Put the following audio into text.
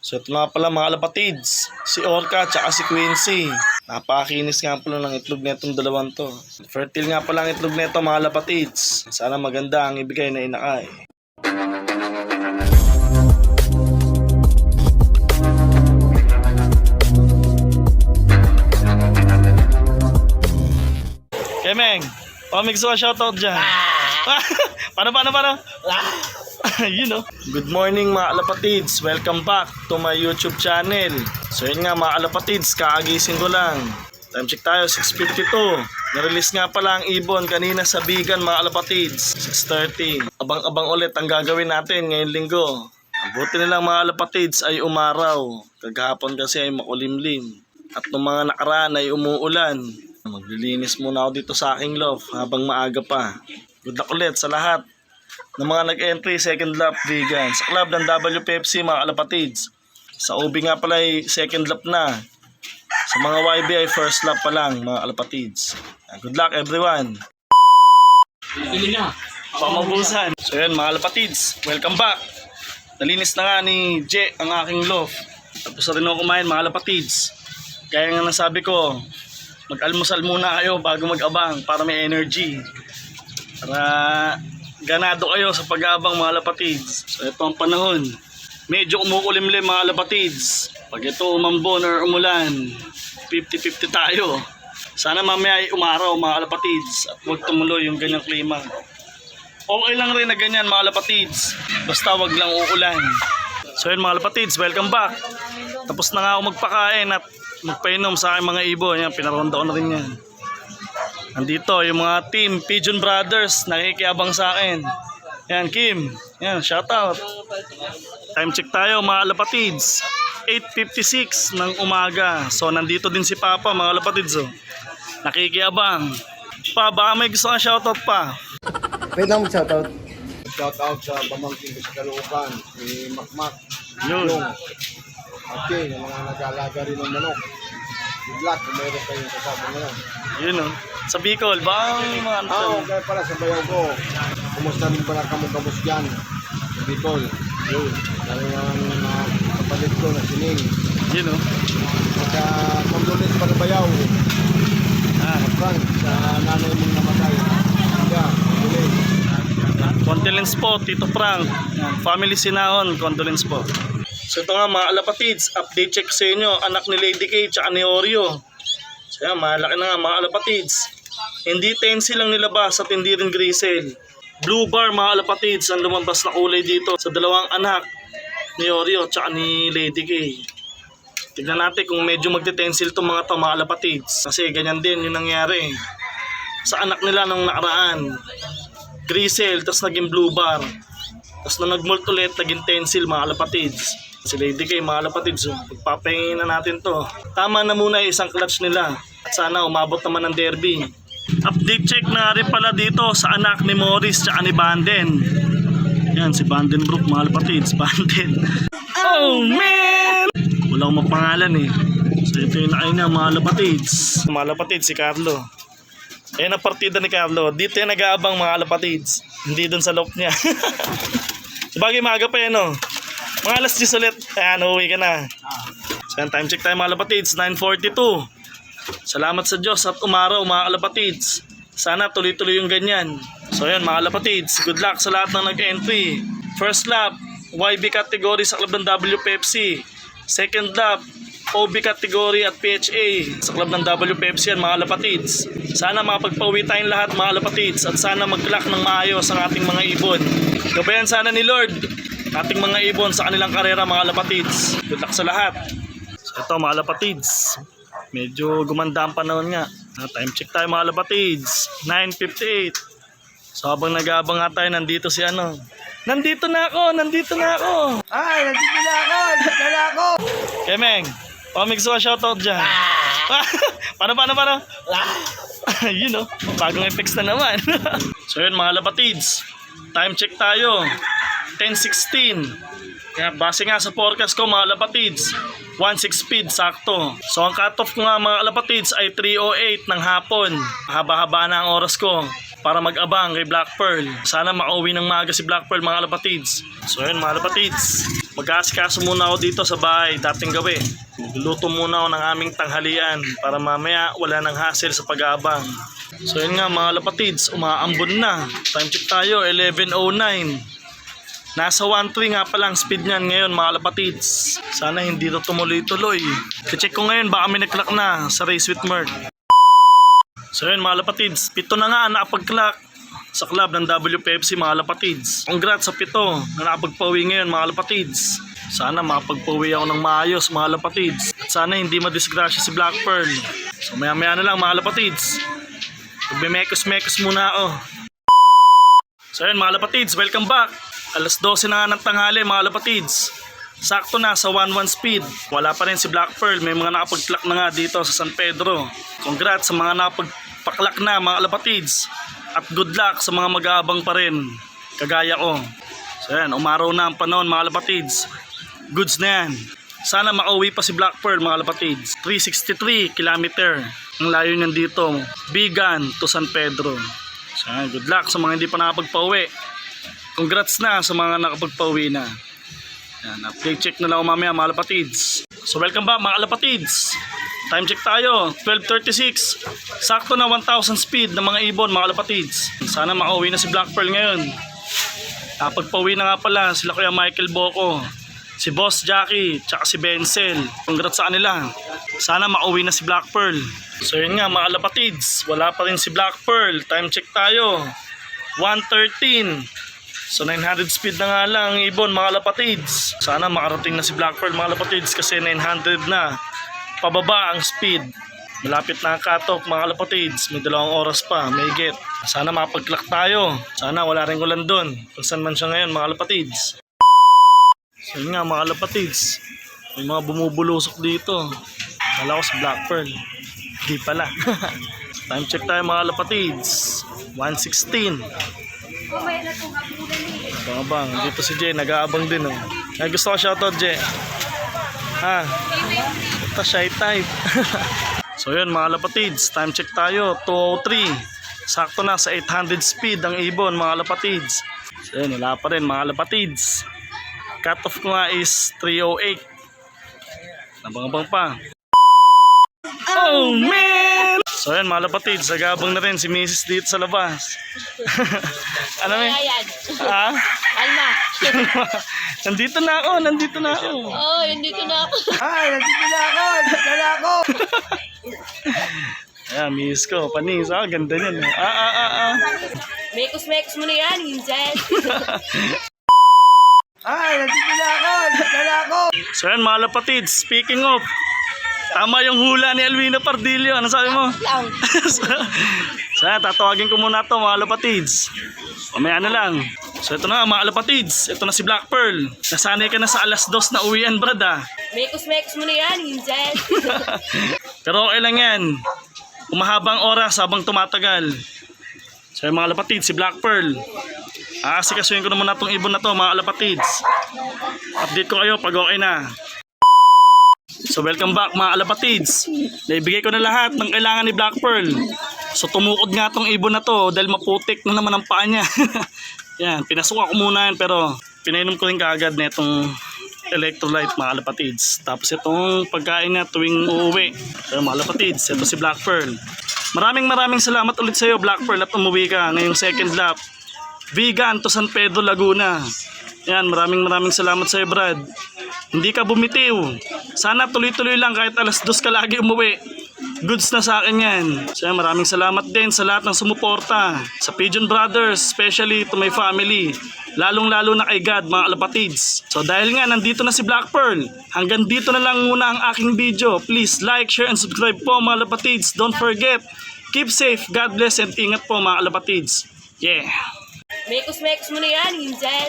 So ito nga pala mga kalapatids, si Orca at si Quincy. Napakinis nga pala ng itlog netong dalawang to. Fertile nga pala ang itlog neto mga kalapatids. Sana maganda ang ibigay na inakay. Kemeng, pamigso ka shoutout dyan. Paano? You know. Good morning mga kalapatids. Welcome back to my YouTube channel. So yun nga mga kalapatids, kaagising ko lang. Time check tayo, 6:52. Na-release nga pala ang ibon kanina sa Bigan mga kalapatids, 6:30. Abang-abang ulit ang gagawin natin ngayong linggo. Ang buti nilang mga kalapatids ay umaraw. Kagahapon kasi ay makulimlim. At nung mga nakaraan ay umuulan. Maglilinis muna ako dito sa aking loft habang maaga pa. Good luck ulit sa lahat ng mga nag-entry second lap vegan sa club ng WPFC mga kalapatids. Sa OB nga pala ay second lap na. Sa mga YB ay first lap pa lang mga kalapatids. Good luck everyone. Pamabusan. So yun mga kalapatids, welcome back. Nalinis na nga ni J ang aking loft. Tapos na rin ako kumain mga kalapatids. Kaya nga nasabi ko, mag-almusal muna kayo bago mag-abang para may energy. Para ganado kayo sa pag-aabang mga kalapatids. So ito ang panahon. Medyo umukulimlim mga kalapatids. Pag ito umambon or umulan, 50-50 tayo. Sana mamaya ay umaraw mga kalapatids at huwag tumuloy yung ganyang klima. Okay lang rin na ganyan mga kalapatids. Basta wag lang uulan. So yun mga kalapatids, welcome back. Tapos na nga ako magpakain at magpainom sa aking mga ibon. Yan, pinaronda ko na rin yan. Nandito yung mga team Pigeon Brothers nakikiabang sa akin. Yan, Kim. Yan, shoutout. Time check tayo mga kalapatids. 8:56 ng umaga. So nandito din si Papa mga kalapatids. Oh. Nakikiabang. Pa, baka may gusto kang shoutout pa. Pwede lang mag-shoutout. Shoutout sa pamangkin ko sa Caloocan, si Makmak, Yun. Okay, yung mga nag-alaga rin ng manok. Good luck kung mayroon kayong kasama ngayon. Yun oh. Sa Bicol, baka may mga ano. Okay pala sa bayaw ko. Kumusta rin pala kamus dyan sa Bicol? Yun. Lalo ng kapatid ko na sining. Yun oh. Pagka-condolences pa sa bayaw. Frank, sa nanay mong namatay. Yeah, condolence. Condolence po, Tito Frank. Family Sinahon, condolence po. So ito nga mga kalapatids, update check sa inyo, anak ni Lady K tsaka ni Oreo. So yan, malaki na nga mga kalapatids. Hindi tensil lang nilabas at hindi rin grisel. Blue bar mga kalapatids ang lumabas na kulay dito sa dalawang anak ni Oreo tsaka ni Lady K. Tignan natin kung medyo magte-tensil itong mga to mga kalapatids. Kasi ganyan din yung nangyari sa anak nila nung nakaraan. Grisel, tapos naging blue bar. Tapos na nag-molt ulit, naging tensil mga kalapatids. Si Lady K mga kalapatids, pagpapahingin na natin to. Tama na muna yung isang clutch nila. At sana umabot naman ng derby. Update check na rin pala dito sa anak ni Morris tsaka ni Banden. Yan si Banden Brook mga kalapatids, Banden. Oh man! Walang mapangalan eh. So ito yung nakain niya mga kalapatids. Mga kalapatids si Carlo. Ayan ang partida ni Carlo. Dito yung nag-aabang mga kalapatids. Hindi dun sa loft niya. Sabagay maaga pa yan oh. Mga alas 10 ulit. Ayan, uuwi ka na. So yan, time check tayo mga kalapatids. 9:42. Salamat sa Diyos at umaraw mga kalapatids. Sana tuloy-tuloy yung ganyan. So yan mga kalapatids. Good luck sa lahat ng nag-entry. First lap, YB category sa club ng WPFC. Second lap, OB category at PHA sa club ng WPFC yan mga kalapatids. Sana makapagpauwi tayong lahat mga kalapatids at sana mag-clock ng maayos ang ating mga ibon. Gabayan sana ni Lord ating mga ibon sa kanilang karera mga kalapatids. Good luck sa lahat. So ito mga kalapatids, medyo gumanda ang panahon nga. Time check tayo mga kalapatids, 9:58. So habang nag-aabang nga tayo, nandito si ano. Nandito na ako. Ay, nandito na ako. Kemeng, pamigso ka shoutout dyan. Paano? You know, bagong effects na naman. So yun mga kalapatids, time check tayo, 10:16. Kaya base nga sa forecast ko mga kalapatids, 1.6 speed sakto. So ang cutoff ko nga mga kalapatids ay 3:08 ng hapon. Haba-haba na ang oras ko para mag-abang kay Black Pearl. Sana makauwi ng maaga si Black Pearl mga kalapatids. So yun mga kalapatids, Mag-aasikaso muna ako dito sa bahay, dating gabi. Luto muna ako ng aming tanghalian para mamaya wala nang hassle sa pag-aabang. So yun nga mga lapatids, umaambon na. Time check tayo, 11:09. Nasa 1.3 nga palang speed niyan ngayon mga lapatids. Sana hindi to tumuloy-tuloy. I-check ko ngayon baka may nag-clock na sa Race with Merc. So yun mga lapatids, 7 na nga nakapag-clock sa club ng WPFC mga lapatids. Congrats sa 7 na nakapagpauwi ngayon mga lapatids. Sana makapagpauwi ako ng maayos mga lapatids. At sana hindi madisgrasya si Black Pearl. So maya maya na lang mga lapatids. Magmemekos-mekos muna ako. So yun mga lapatids, welcome back. Alas 12 na nga ng tanghali mga lapatids. Sakto na sa 1.1 speed. Wala pa rin si Black Pearl. May mga nakapag-clock na nga dito sa San Pedro. Congrats sa mga nakapag-clock na mga lapatids. At good luck sa mga mag-aabang pa rin. Kagaya ko. So yan, umaraw na ang panahon mga lapatids. Goods na yan. Sana makauwi pa si Black Pearl mga lapatids. 363 kilometer ang layo niyan dito. Bigan to San Pedro. So yan, good luck sa mga hindi pa nakapagpauwi. Congrats na sa mga nakapagpauwi na. Yan, update check na lang ako mamaya mga lapatids. So welcome back mga lapatids. Time check tayo, 12:36. Sakto na 1,000 speed ng mga ibon mga lapatids. Sana makauwi na si Black Pearl ngayon. Pagpauwi na nga pala sila Kuya Michael Boco, si Boss Jackie, tsaka si Benzel. Congrats sa kanila. Sana makauwi na si Black Pearl. So yun nga mga lapatids, wala pa rin si Black Pearl. Time check tayo, 1:13. So 900 speed na nga lang ibon mga lapatids. Sana makarating na si Black Pearl mga lapatids kasi 900 na. Pababa ang speed. Malapit na ang cut-off mga lapatids. May 2 oras pa, may get. Sana makapag-clock tayo. Sana wala rin ulan doon. Kung saan man siya ngayon mga lapatids. So yun nga mga lapatids. May mga bumubulusok dito. Kala ko si Black Pearl. Di pala. Time check tayo mga lapatids. 1:16. Abang, dito si Jay, nag-aabang din oh. Ay, gusto ko shoutout Jay. Ha? Ito shy type. So yun mga lapatids, time check tayo, 2:03. Sakto na sa 800 speed ang ibon mga lapatids. So yun, wala pa rin mga lapatids. Cut off ko nga is 3:08. Nabang-abang pa. Oh man! So yun mga lapatids, nagabang na rin si Mrs. dito sa labas. Ano may? Ha? Alma. Nandito na ako. Oh, nandito na ako. Ay, nandito na ako. Dala ako. Ayan, miss ko. Panis. Ganda niyan. Mekos-mekos mo na yan, Hinzel. Ay, nandito na ako. Dala ako. So yan mga lapatids, speaking of, tama yung hula ni Alvino Pardillo. Ano sabi mo? Lang. So yan, tatawagin ko muna to mga lapatids. Mamaya na lang. So ito na mga lapatids. Ito na si Black Pearl. Nasanay ka na sa alas 2 na uwian brad ah. Mekos-mekos mo na yan, Hinzel. Pero okay lang yan. Umahabang oras habang tumatagal. So yung mga lapatids, si Black Pearl. Aasikasuhin ko naman na itong ibon na to mga lapatids. Update ko kayo pag okay na. So welcome back mga alapatids. Naibigay ko na lahat ng kailangan ni Black Pearl. So tumukod nga tong ibon na to dahil maputik na naman ang paa niya. Yan, pinasuka ko muna yan pero pinainom ko rin kaagad na itong electrolyte mga alapatids. Tapos itong pagkain niya tuwing uuwi. So mga alapatids, ito si Black Pearl. Maraming salamat ulit sa iyo Black Pearl at umuwi ka ngayong second lap. Vegan to San Pedro, Laguna. Yan, maraming salamat sa iyo Brad. Hindi ka bumitiw. Sana tuloy-tuloy lang kahit alas 2 ka lagi umuwi. Goods na sa akin yan. So maraming salamat din sa lahat ng sumuporta. Sa Pigeon Brothers, especially to my family. Lalong-lalo na kay God mga alapatids. So dahil nga nandito na si Black Pearl, hanggang dito na lang muna ang aking video. Please like, share, and subscribe po mga alapatids. Don't forget, keep safe, God bless, and ingat po mga alapatids. Yeah. Mekos-mekos mo na yan, Hinzel.